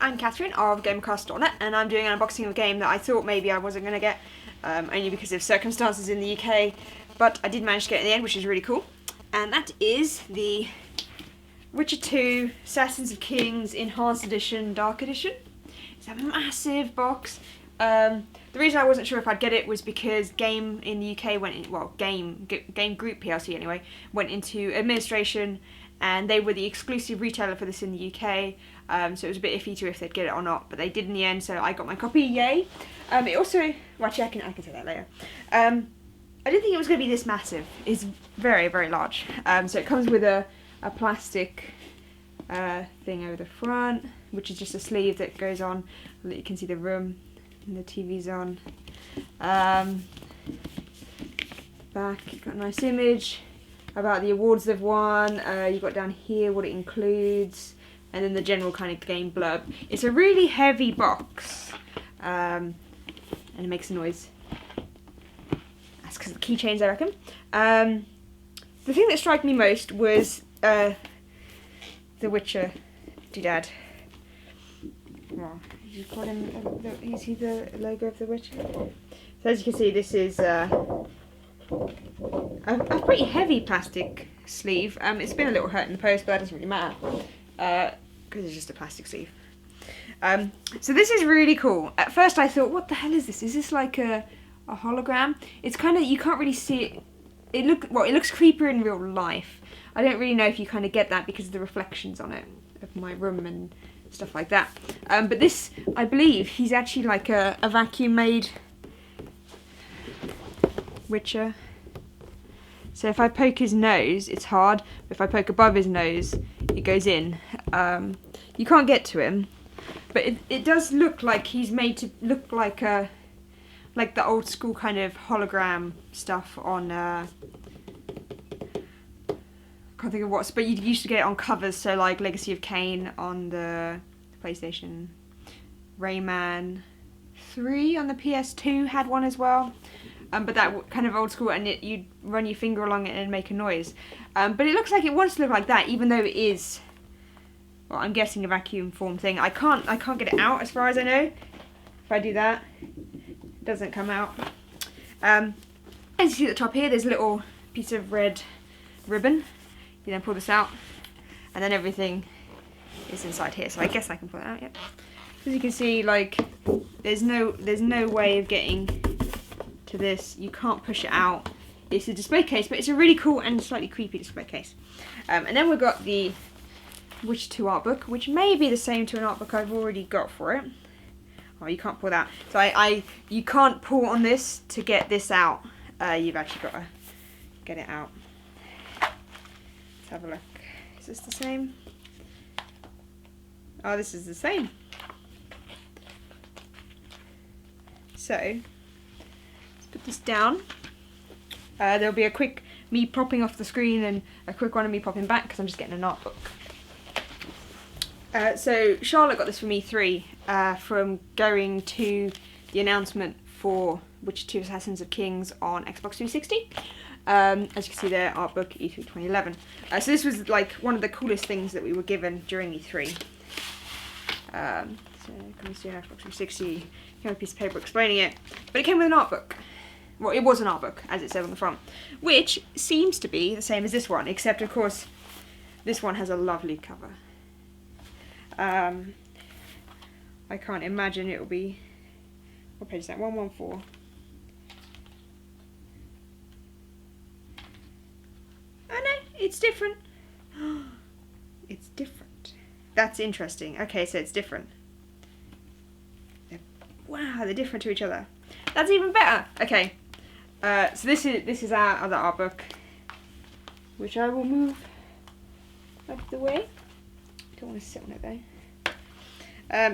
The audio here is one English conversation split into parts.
I'm Catherine of GameCast.net, and I'm doing an unboxing of a game that I thought maybe I wasn't going to get, only because of circumstances in the UK, but I did manage to get it in the end, which is really cool. And that is the Witcher 2 Assassins of Kings Enhanced Edition Dark Edition. It's a massive box. The reason I wasn't sure if I'd get it was because Game in the UK went in, well, Game Group PLC anyway, went into administration, and they were the exclusive retailer for this in the UK, so it was a bit iffy to if they'd get it or not, but they did in the end, so I got my copy, yay. It also, well actually I can say that later. I didn't think it was going to be this massive. It's very, very large. So it comes with a plastic thing over the front, which is just a sleeve that goes on, that you can see the room and the TV's on. Back, you've got a nice image about the awards they've won. You've got down here what it includes, and then the general kind of game blurb. It's a really heavy box, and it makes a noise. That's because of the keychains, I reckon. The thing that struck me most was the Witcher doodad. Well, you got him. You see the logo of the Witcher. So as you can see, this is a pretty heavy plastic sleeve. It's been a little hurt in the post, but that doesn't really matter because it's just a plastic sleeve. So this is really cool. At first I thought, what the hell is this? Is this like a hologram? It's kind of, you can't really see it. It looks creepier in real life. I don't really know if you kind of get that because of the reflections on it of my room and stuff like that. But this, I believe, he's actually like a vacuum made Witcher. So if I poke his nose, it's hard. But if I poke above his nose, it goes in. You can't get to him, but it does look like he's made to look like the old school kind of hologram stuff on. I can't think of what's, but you used to get it on covers. So like Legacy of Kain on the PlayStation, Rayman 3 on the PS2 had one as well. But that kind of old school, and you'd run your finger along it and it'd make a noise. But it looks like it wants to look like that, even though it is, well, I'm guessing a vacuum form thing. I can't get it out as far as I know. If I do that, it doesn't come out. As you see at the top here, there's a little piece of red ribbon. You then pull this out, and then everything is inside here. So I guess I can pull it out. Yep. As you can see, like there's no way of getting to this. You can't push it out. It's a display case, but it's a really cool and slightly creepy display case. And then we've got the Witcher 2 art book, which may be the same to an art book I've already got for it. Oh, you can't pull that. So you can't pull on this to get this out. You've actually got to get it out. Let's have a look. Is this the same? Oh, this is the same. So put this down. There'll be a quick me popping off the screen and a quick one of me popping back because I'm just getting an art book. So Charlotte got this from E3 from going to the announcement for Witcher 2 Assassins of Kings on Xbox 360. As you can see there, art book E3 2011. So this was like one of the coolest things that we were given during E3. So can we see an Xbox 360? You have a piece of paper explaining it, but it came with an art book. Well, it was an art book, as it said on the front, which seems to be the same as this one, except of course this one has a lovely cover. I can't imagine it will be, what page is that, 114. Oh no, it's different. It's different. That's interesting. Okay, so it's different. Wow, they're different to each other. That's even better. Okay, so this is our other art book, which I will move out of the way. Don't want to sit on it though.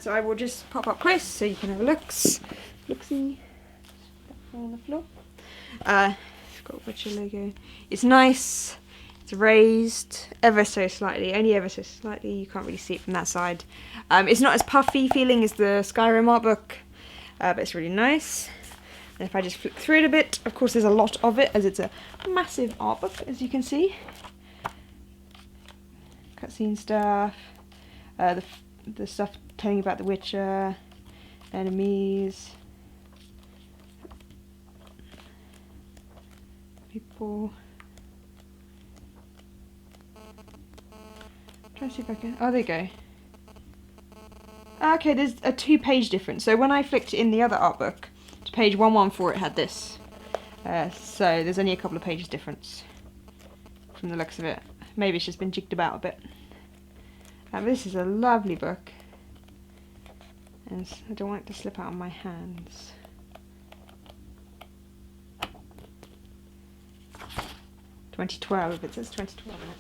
So I will just pop up close so you can have a look-see on the floor. It's got a Witcher logo. It's nice. It's raised ever so slightly, only ever so slightly. You can't really see it from that side. It's not as puffy feeling as the Skyrim art book, but it's really nice. And if I just flick through it a bit, of course there's a lot of it as it's a massive art book, as you can see. Cutscene stuff. The the stuff telling you about the Witcher, enemies, people. Try to see if I can. Oh, there you go. Okay, there's a 2-page difference. So when I flicked in the other art book to page 114, it had this. So there's only a couple of pages difference from the looks of it. Maybe it's just been jigged about a bit. But this is a lovely book. And I don't want it to slip out of my hands. (2012), it says 2012 in it.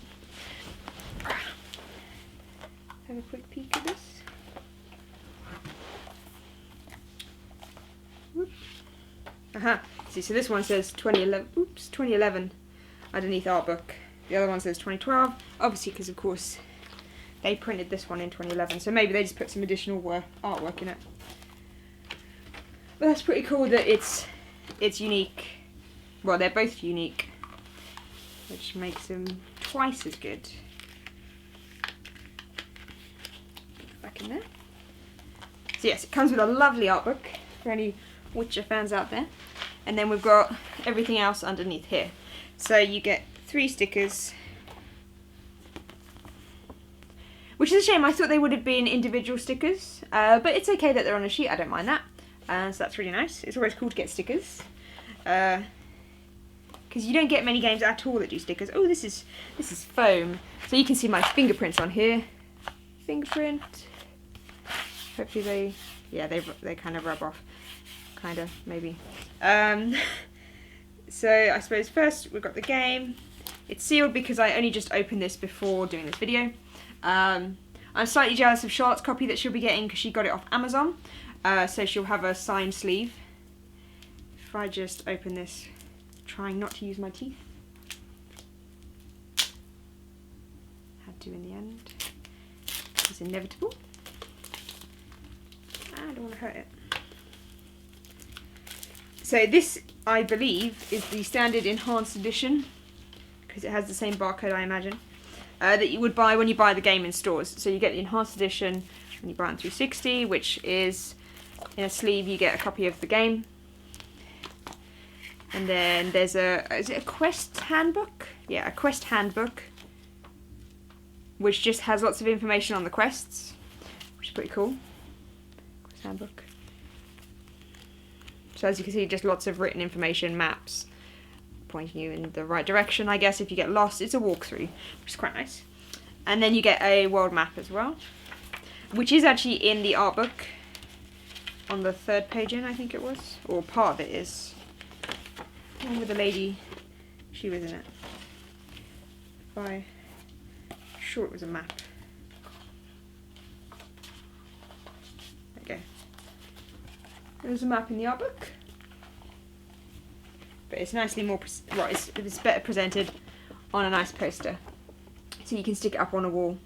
Have a quick peek at this. Whoop. Aha. See, so this one says 2011. Oops, 2011 underneath art book. The other one says 2012. Obviously, because of course they printed this one in 2011, so maybe they just put some additional artwork in it. But that's pretty cool that it's unique. Well, they're both unique, which makes them twice as good. Back in there. So yes, it comes with a lovely art book for any Witcher fans out there. And then we've got everything else underneath here. So you get 3 stickers. Which is a shame, I thought they would have been individual stickers. But it's okay that they're on a sheet, I don't mind that. So that's really nice. It's always cool to get stickers. Because you don't get many games at all that do stickers. Oh, this is foam. So you can see my fingerprints on here. Fingerprint. Hopefully they kind of rub off. Kind of, maybe. So I suppose first we've got the game. It's sealed because I only just opened this before doing this video. I'm slightly jealous of Charlotte's copy that she'll be getting because she got it off Amazon. So she'll have a signed sleeve. If I just open this, trying not to use my teeth. Had to in the end. It's inevitable. I don't want to hurt it. So this, I believe, is the standard enhanced edition, because it has the same barcode, I imagine, that you would buy when you buy the game in stores. So you get the enhanced edition when you buy it on 360, which is in a sleeve you get a copy of the game. And then there's is it a quest handbook? Yeah, a quest handbook, which just has lots of information on the quests, which is pretty cool. Quest handbook. So as you can see, just lots of written information, maps, pointing you in the right direction, I guess, if you get lost. It's a walkthrough, which is quite nice. And then you get a world map as well, which is actually in the art book, on the 3rd page in, I think it was. Or part of it is. One with the lady, she was in it. I'm sure it was a map. There you go. There's a map in the art book. But it's nicely more, it's better presented on a nice poster. So you can stick it up on a wall.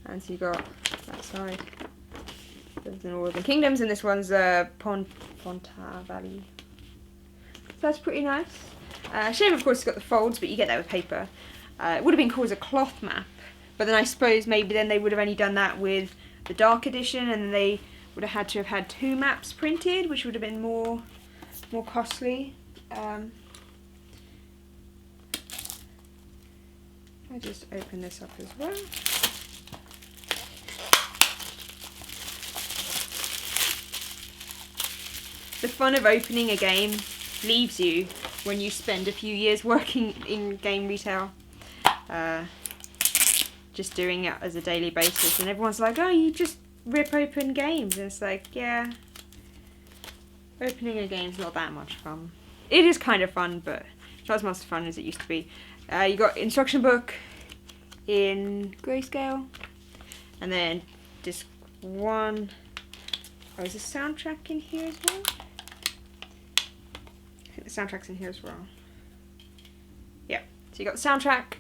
And so you've got that side. There's the Northern Kingdoms, and this one's Ponta Valley. So that's pretty nice. Shame, of course, it's got the folds, but you get that with paper. It would have been cool as a cloth map, but then I suppose maybe then they would have only done that with the dark edition, and then they would have had to have had 2 maps printed, which would have been more costly. I just open this up as well. The fun of opening a game leaves you when you spend a few years working in game retail, just doing it as a daily basis, and everyone's like, oh, you just rip open games, and it's like, yeah, opening a game's not that much fun. It is kind of fun, but not as much fun as it used to be. You got instruction book in grayscale, and then disc 1. Oh, is the soundtrack in here as well? I think the soundtrack's in here as well. Yeah, so you got the soundtrack.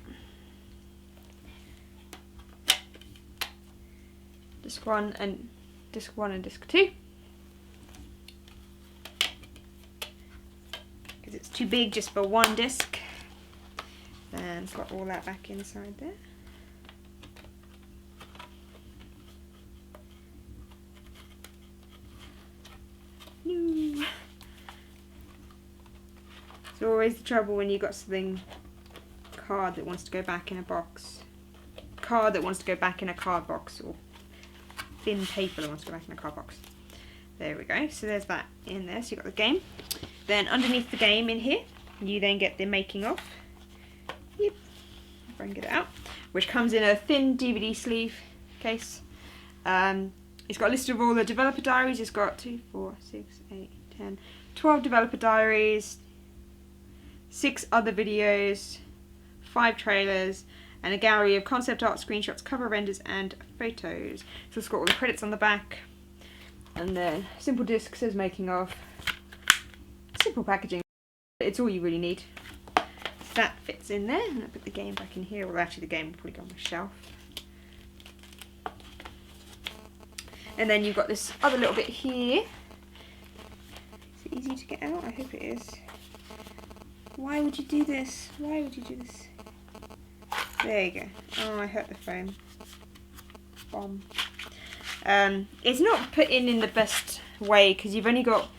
Disc 1 and disc 2. Because it's too big just for one disc. Then got all that back inside there. It's always the trouble when you've got something, card that wants to go back in a box. Card that wants to go back in a card box, or thin paper that wants to go back in a card box. There we go. So there's that in there. So you've got the game. Then underneath the game in here, you then get the making of. Yep. If I can get it out. Which comes in a thin DVD sleeve case. It's got a list of all the developer diaries. It's got 2, 4, 6, 8, 10, 12 developer diaries, 6 other videos, 5 trailers, and a gallery of concept art, screenshots, cover renders, and photos. So it's got all the credits on the back. And then simple disc says making of. Simple packaging. It's all you really need. So that fits in there. And I put the game back in here. Well, actually the game will probably go on the shelf. And then you've got this other little bit here. Is it easy to get out? I hope it is. Why would you do this? Why would you do this? There you go. Oh, I hurt the phone. Bomb. It's not put in the best way because you've only got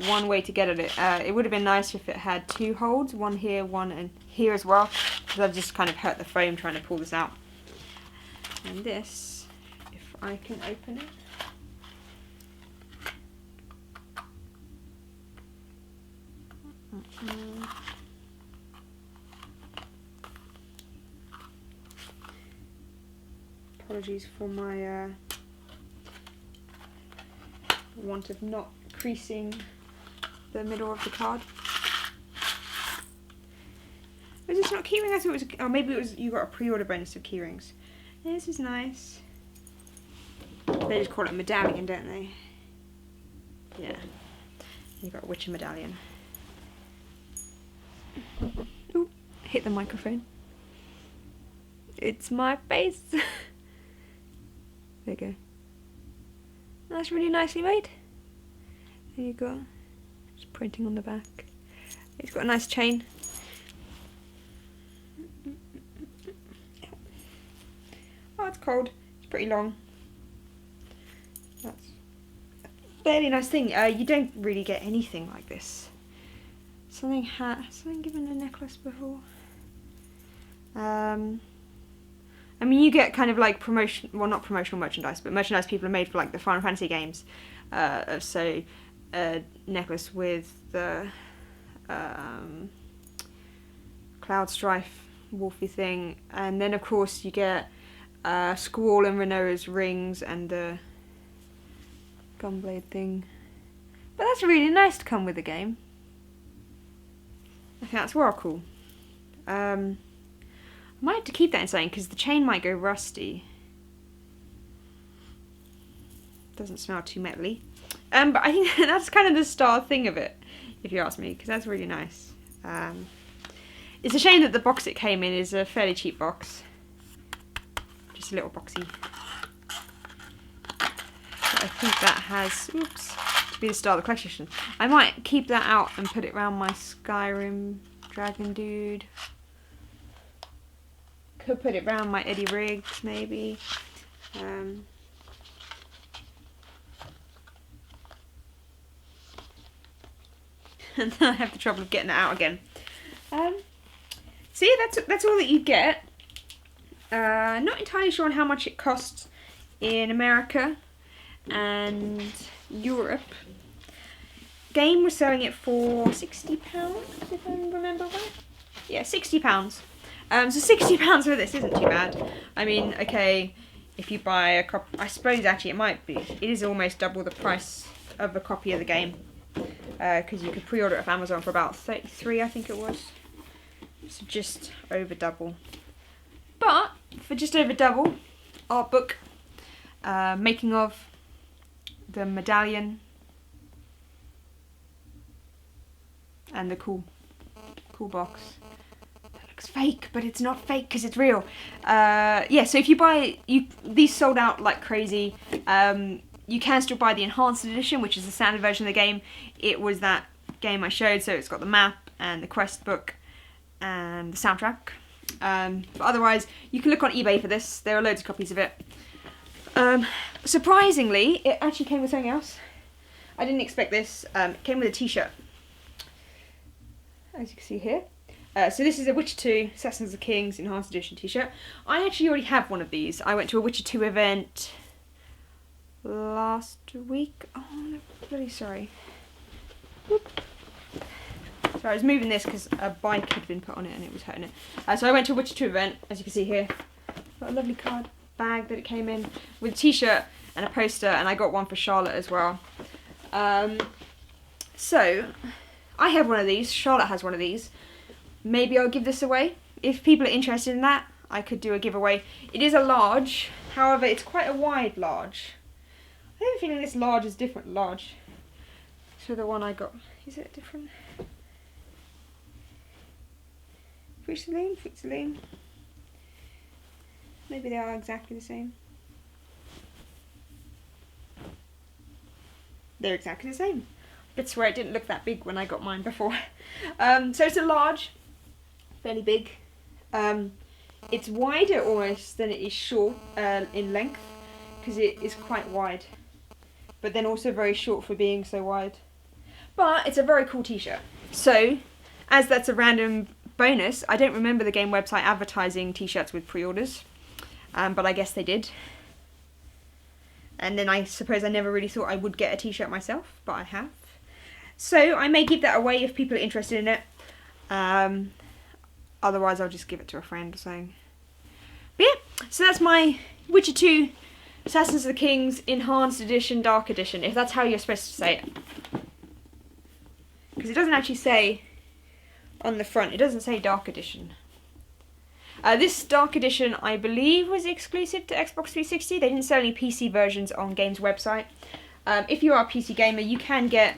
one way to get at it. It would have been nice if it had 2 holds, one here, one and here as well, because I've just kind of hurt the phone trying to pull this out. And this, if I can open it. Apologies for my want of not creasing the middle of the card. Was this not keyring? I thought it was. Oh, maybe it was. You got a pre-order bonus of keyrings. This is nice. They just call it a medallion, don't they? Yeah. You got a Witcher medallion. Ooh, hit the microphone. It's my face. There you go. That's really nicely made. There you go. Just printing on the back. It's got a nice chain. Oh, it's cold. It's pretty long. That's a fairly nice thing. You don't really get anything like this. Something given a necklace before. I mean, you get kind of like not promotional merchandise, but merchandise people have made for like the Final Fantasy games. So a necklace with the Cloud Strife Wolfie thing, and then of course you get Squall and Renoa's rings and the Gunblade thing. But that's really nice to come with the game. I think that's well cool. I might have to keep that in something because the chain might go rusty. Doesn't smell too metally. But I think that's kind of the star thing of it, if you ask me, because that's really nice. It's a shame that the box it came in is a fairly cheap box. Just a little boxy. But I think that has, oops, to be the star of the collection. I might keep that out and put it around my Skyrim dragon dude. Could put it around my Eddie Riggs, maybe. And then I have the trouble of getting it out again. So yeah, that's all that you get. Not entirely sure on how much it costs in America and Europe. Game was selling it for £60, if I remember right. Yeah, £60. So £60 for this isn't too bad. I mean, okay, if you buy a copy, I suppose actually it might be. It is almost double the price of a copy of the game. Because you could pre-order it off Amazon for about $33, I think it was. So just over double. But for just over double, art book, making of the medallion, and the cool box. Looks fake, but it's not fake because it's real. Yeah, so if you buy these sold out like crazy. You can still buy the enhanced edition, which is the standard version of the game. It was that game I showed, so it's got the map and the quest book and the soundtrack. But otherwise, you can look on eBay for this. There are loads of copies of it. Surprisingly, it actually came with something else. I didn't expect this. It came with a t-shirt. as you can see here. So this is a Witcher 2 Assassins of the Kings Enhanced Edition t-shirt. I actually already have one of these. I went to a Witcher 2 event last week. Oh, I'm really sorry. Whoop. So I was moving this because a bike had been put on it and it was hurting it. So I went to a Witcher 2 event, as you can see here. Got a lovely card bag that it came in with a t-shirt and a poster, and I got one for Charlotte as well. So I have one of these. Charlotte has one of these. Maybe I'll give this away. If people are interested in that, I could do a giveaway. It is a large, however, it's quite a wide large. I have a feeling this large is different large to the one I got. Is it different? Fruit-Saline. Maybe they are exactly the same. They're exactly the same. But swear it didn't look that big when I got mine before. So it's a large, fairly big. It's wider almost than it is short in length, because it is quite wide. But then also very short for being so wide. But it's a very cool t-shirt. So, as that's a random bonus, I don't remember the game website advertising t-shirts with pre-orders. But I guess they did. And then I suppose I never really thought I would get a t-shirt myself, but I have. So I may give that away if people are interested in it. Otherwise I'll just give it to a friend or something. But yeah, so that's my Witcher 2 Assassins of the Kings Enhanced Edition, Dark Edition, if that's how you're supposed to say it. Because it doesn't actually say on the front, it doesn't say Dark Edition. This Dark Edition, I believe, was exclusive to Xbox 360. They didn't sell any PC versions on Game's website. If you are a PC gamer, you can get...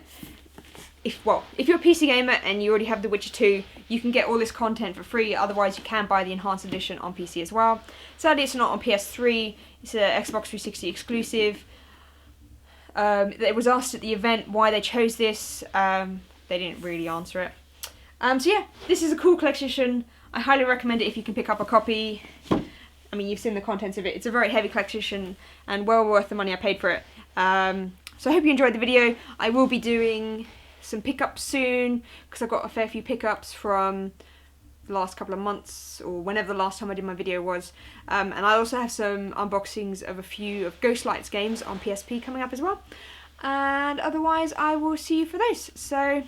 If you're a PC gamer and you already have The Witcher 2, you can get all this content for free. Otherwise, you can buy the Enhanced Edition on PC as well. Sadly, it's not on PS3. It's an Xbox 360 exclusive. It was asked at the event why they chose this. They didn't really answer it. So yeah, this is a cool collection. I highly recommend it if you can pick up a copy. I mean, you've seen the contents of it. It's a very heavy collection and well worth the money I paid for it. So I hope you enjoyed the video. I will be doing some pickups soon because I've got a fair few pickups from the last couple of months or whenever the last time I did my video was. And I also have some unboxings of a few of Ghostlight's games on PSP coming up as well. And otherwise, I will see you for those. So